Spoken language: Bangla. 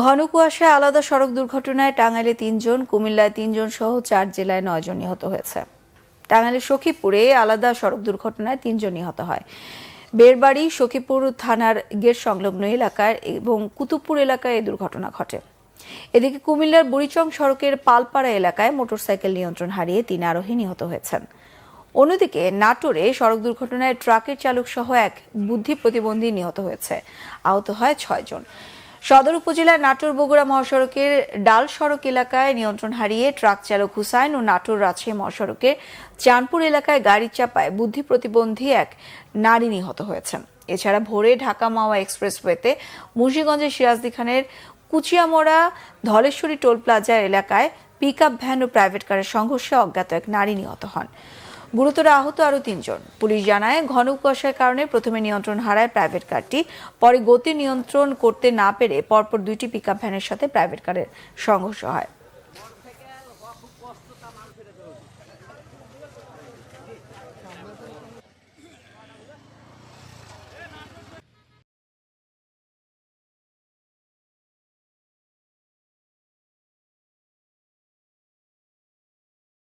ঘন কুয়াশায় আলাদা সড়ক দুর্ঘটনায় টাঙ্গাইলে ৩ জন, কুমিল্লায় ৩ জন সহ ৪ জেলায় ৯ জন নিহত হয়েছে। টাঙ্গাইলের সখীপুরে আলাদা সড়ক দুর্ঘটনায় ৩ জন নিহত হয়। বেরবাড়ি সখীপুর থানার গেট সংলগ্ন এলাকায় এবং কুতুবপুর এলাকায় এই দুর্ঘটনা ঘটে। এদিকে কুমিল্লার বুড়িচং সড়কের পালপাড়া এলাকায় মোটরসাইকেল নিয়ন্ত্রণ হারিয়ে ৩ আরোহী নিহত হয়েছেন। অন্যদিকে নাটোরে সড়ক দুর্ঘটনায় ট্রাকের চালক সহ এক বুদ্ধি প্রতিবন্ধী নিহত হয়েছে। আহত হয় ৬ জন। সদর উপজেলার নাটোর বগুড়া মহাসড়কের ডাল সড়ক এলাকায় নিয়ন্ত্রণ হারিয়ে ট্রাক চালক হুসাইন ও নাটোর রাজশাহী মহাসড়কের চাঁদপুর এলাকায় গাড়ি চাপায় বুদ্ধি প্রতিবন্ধী এক নারী নিহত হয়েছেন। এছাড়া ভোরে ঢাকা মাওয়া এক্সপ্রেসওয়েতে মুন্সিগঞ্জের সিরাজদি খানের কুচিয়ামোড়া ধলেশ্বরী টোল প্লাজা এলাকায় পিকআপ ভ্যান ও প্রাইভেট কারের সংঘর্ষে অজ্ঞাত এক নারী নিহত হন। গুরুতর আহত আরও ৩ জন। পুলিশ জানায়, ঘন কুয়াশার কারণে প্রথমে নিয়ন্ত্রণ হারায় প্রাইভেট কারটি, পরে গতি নিয়ন্ত্রণ করতে না পেরে পরপর ২টি পিকআপ ভ্যানের সাথে প্রাইভেট কারের সংঘর্ষ হয়।